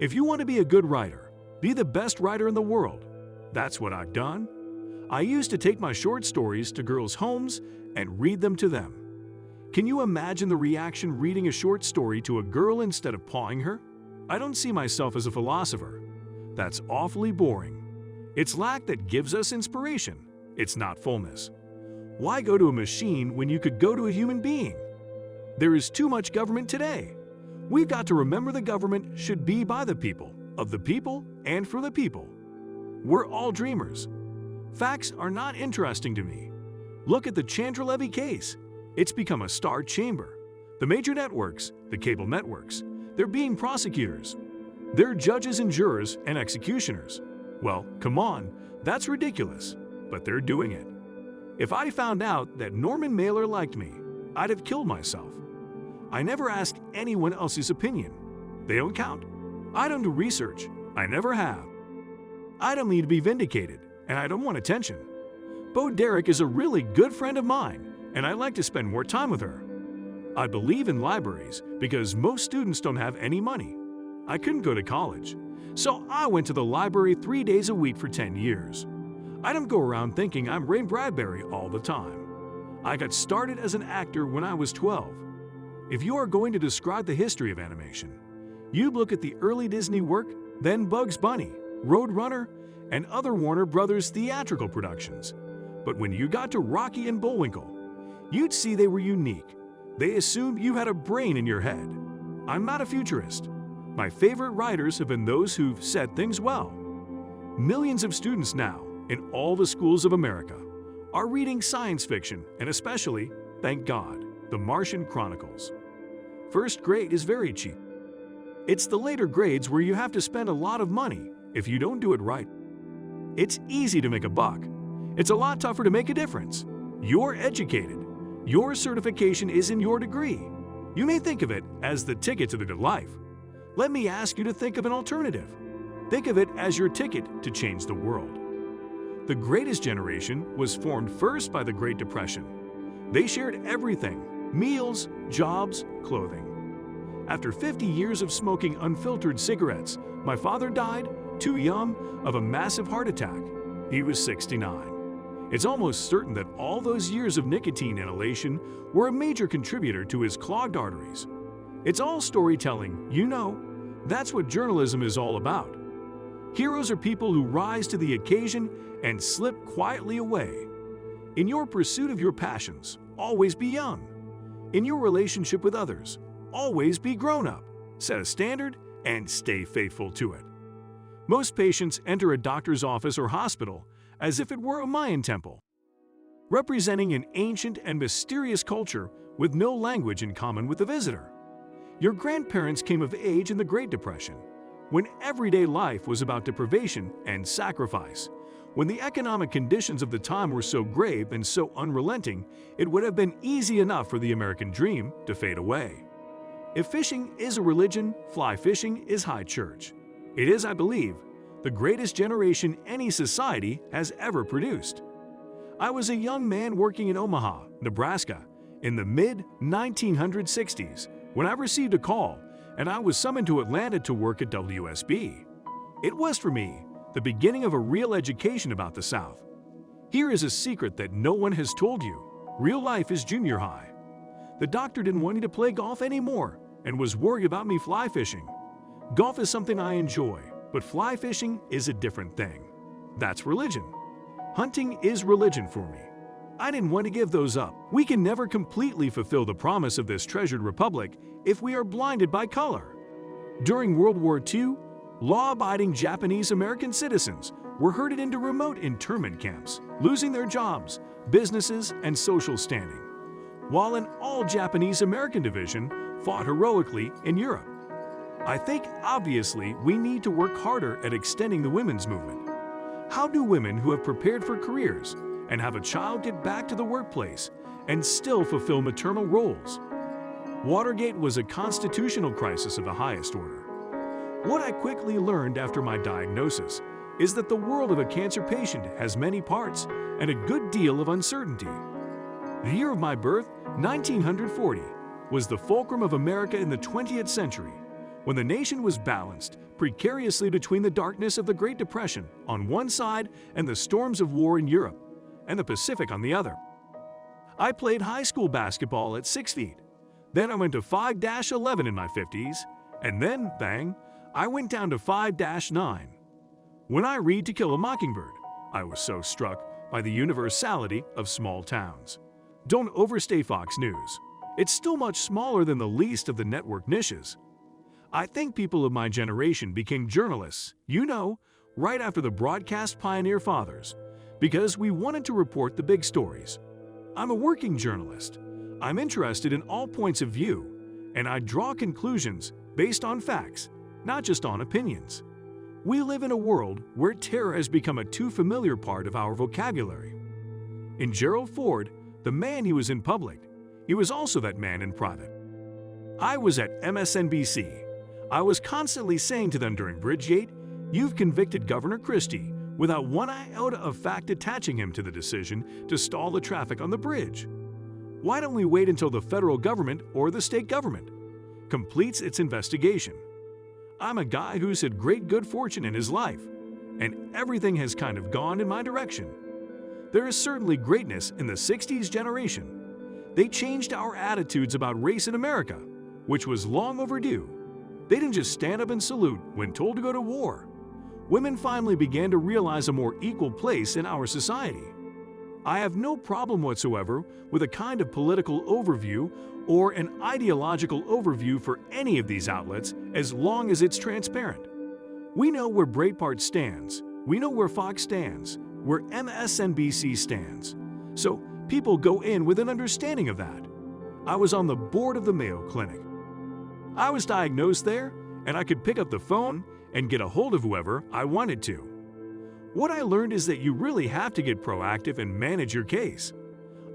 If you want to be a good writer, be the best writer in the world. That's what I've done. I used to take my short stories to girls' homes and read them to them. Can you imagine the reaction reading a short story to a girl instead of pawing her? I don't see myself as a philosopher. That's awfully boring. It's lack that gives us inspiration. It's not fullness. Why go to a machine when you could go to a human being? There is too much government today. We've got to remember the government should be by the people, of the people, and for the people. We're all dreamers. Facts are not interesting to me. Look at the Chandra Levy case. It's become a star chamber. The major networks, the cable networks, they're being prosecutors. They're judges and jurors and executioners. Well, come on, that's ridiculous, but they're doing it. If I found out that Norman Mailer liked me, I'd have killed myself. I never ask anyone else's opinion. They don't count. I don't do research. I never have. I don't need to be vindicated, and I don't want attention. Bo Derek is a really good friend of mine, and I like to spend more time with her. I believe in libraries because most students don't have any money. I couldn't go to college, so I went to the library 3 days a week for 10 years. I don't go around thinking I'm Ray Bradbury all the time. I got started as an actor when I was 12. If you are going to describe the history of animation, you look at the early Disney work, then Bugs Bunny, Roadrunner, and other Warner Brothers theatrical productions. But when you got to Rocky and Bullwinkle, you'd see they were unique. They assumed you had a brain in your head. I'm not a futurist. My favorite writers have been those who've said things well. Millions of students now, in all the schools of America, are reading science fiction and especially, thank God, the Martian Chronicles. First grade is very cheap. It's the later grades where you have to spend a lot of money if you don't do it right. It's easy to make a buck. It's a lot tougher to make a difference. You're educated. Your certification is in your degree. You may think of it as the ticket to the good life. Let me ask you to think of an alternative. Think of it as your ticket to change the world. The greatest generation was formed first by the Great Depression. They shared everything: meals, jobs, clothing. After 50 years of smoking unfiltered cigarettes, my father died, too young, of a massive heart attack. He was 69. It's almost certain that all those years of nicotine inhalation were a major contributor to his clogged arteries. It's all storytelling, you know. That's what journalism is all about. Heroes are people who rise to the occasion and slip quietly away. In your pursuit of your passions, always be young. In your relationship with others, always be grown up. Set a standard and stay faithful to it. Most patients enter a doctor's office or hospital as if it were a Mayan temple, representing an ancient and mysterious culture with no language in common with the visitor. Your grandparents came of age in the Great Depression, when everyday life was about deprivation and sacrifice. When the economic conditions of the time were so grave and so unrelenting, it would have been easy enough for the American dream to fade away. If fishing is a religion, fly fishing is high church. It is, I believe, the greatest generation any society has ever produced. I was a young man working in Omaha, Nebraska, in the mid-1960s when I received a call and I was summoned to Atlanta to work at WSB. It was, for me, the beginning of a real education about the South. Here is a secret that no one has told you. Real life is junior high. The doctor didn't want me to play golf anymore and was worried about me fly fishing. Golf is something I enjoy, but fly fishing is a different thing. That's religion. Hunting is religion for me. I didn't want to give those up. We can never completely fulfill the promise of this treasured republic if we are blinded by color. During World War II, law-abiding Japanese American citizens were herded into remote internment camps, losing their jobs, businesses, and social standing, while an all-Japanese American division fought heroically in Europe. I think, obviously, we need to work harder at extending the women's movement. How do women who have prepared for careers and have a child get back to the workplace and still fulfill maternal roles? Watergate was a constitutional crisis of the highest order. What I quickly learned after my diagnosis is that the world of a cancer patient has many parts and a good deal of uncertainty. The year of my birth, 1940, was the fulcrum of America in the 20th century, when the nation was balanced precariously between the darkness of the Great Depression on one side and the storms of war in Europe and the Pacific on the other. I played high school basketball at 6 feet. Then I went to 5'11" in my 50s, and then, bang, I went down to 5'9". When I read To Kill a Mockingbird, I was so struck by the universality of small towns. Don't overstay Fox News. It's still much smaller than the least of the network niches. I think people of my generation became journalists, right after the broadcast pioneer fathers, because we wanted to report the big stories. I'm a working journalist. I'm interested in all points of view, and I draw conclusions based on facts, not just on opinions. We live in a world where terror has become a too familiar part of our vocabulary. In Gerald Ford, the man he was in public, he was also that man in private. I was at MSNBC. I was constantly saying to them during Bridgegate, "You've convicted Governor Christie," without one iota of fact attaching him to the decision to stall the traffic on the bridge. Why don't we wait until the federal government or the state government completes its investigation? I'm a guy who's had great good fortune in his life, and everything has kind of gone in my direction. There is certainly greatness in the 60s generation. They changed our attitudes about race in America, which was long overdue. They didn't just stand up and salute when told to go to war. Women finally began to realize a more equal place in our society. I have no problem whatsoever with a kind of political overview or an ideological overview for any of these outlets as long as it's transparent. We know where Breitbart stands, we know where Fox stands, where MSNBC stands. So people go in with an understanding of that. I was on the board of the Mayo Clinic. I was diagnosed there, and I could pick up the phone and get a hold of whoever I wanted to. What I learned is that you really have to get proactive and manage your case.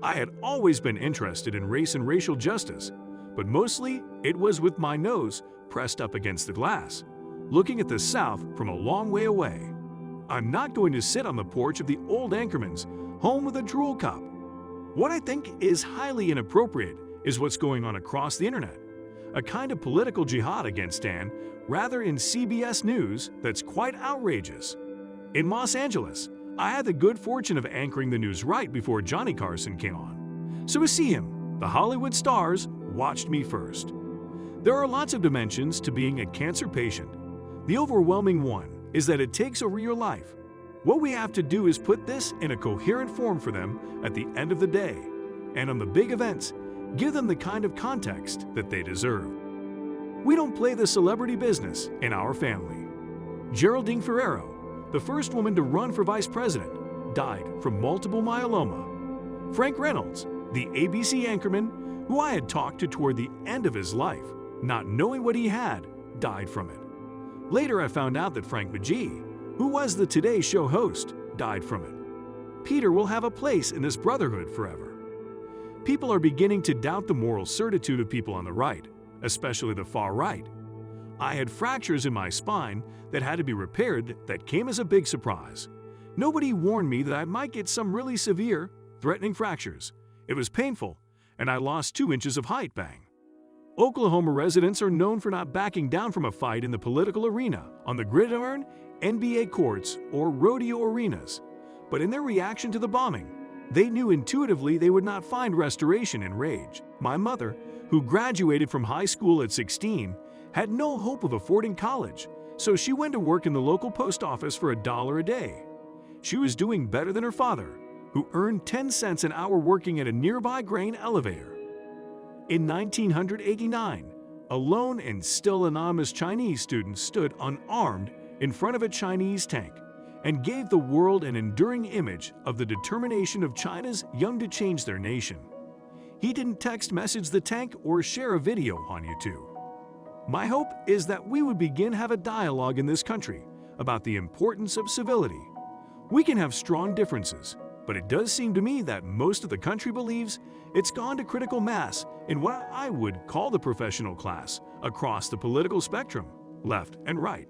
I had always been interested in race and racial justice, but mostly it was with my nose pressed up against the glass, looking at the South from a long way away. I'm not going to sit on the porch of the old Anchorman's, home with a drool cup. What I think is highly inappropriate is what's going on across the internet. A kind of political jihad against Stan, rather in CBS News, that's quite outrageous. In Los Angeles, I had the good fortune of anchoring the news right before Johnny Carson came on. So to see him, the Hollywood stars watched me first. There are lots of dimensions to being a cancer patient. The overwhelming one is that it takes over your life. What we have to do is put this in a coherent form for them at the end of the day, and on the big events, give them the kind of context that they deserve. We don't play the celebrity business in our family. Geraldine Ferrero, the first woman to run for vice president, died from multiple myeloma. Frank Reynolds, the ABC anchorman, who I had talked to toward the end of his life, not knowing what he had, died from it. Later I found out that Frank Magee, who was the Today Show host, died from it. Peter will have a place in this brotherhood forever. People are beginning to doubt the moral certitude of people on the right, especially the far right. I had fractures in my spine that had to be repaired that came as a big surprise. Nobody warned me that I might get some really severe, threatening fractures. It was painful, and I lost 2 inches of height, bang. Oklahoma residents are known for not backing down from a fight in the political arena, on the gridiron, NBA courts, or rodeo arenas. But in their reaction to the bombing, they knew intuitively they would not find restoration in rage. My mother, who graduated from high school at 16, had no hope of affording college, so she went to work in the local post office for $1 a day. She was doing better than her father, who earned 10 cents an hour working at a nearby grain elevator. In 1989, a lone and still anonymous Chinese student stood unarmed in front of a Chinese tank and gave the world an enduring image of the determination of China's young to change their nation. He didn't text message the tank or share a video on YouTube. My hope is that we would begin have a dialogue in this country about the importance of civility. We can have strong differences, but it does seem to me that most of the country believes it's gone to critical mass in what I would call the professional class across the political spectrum, left and right.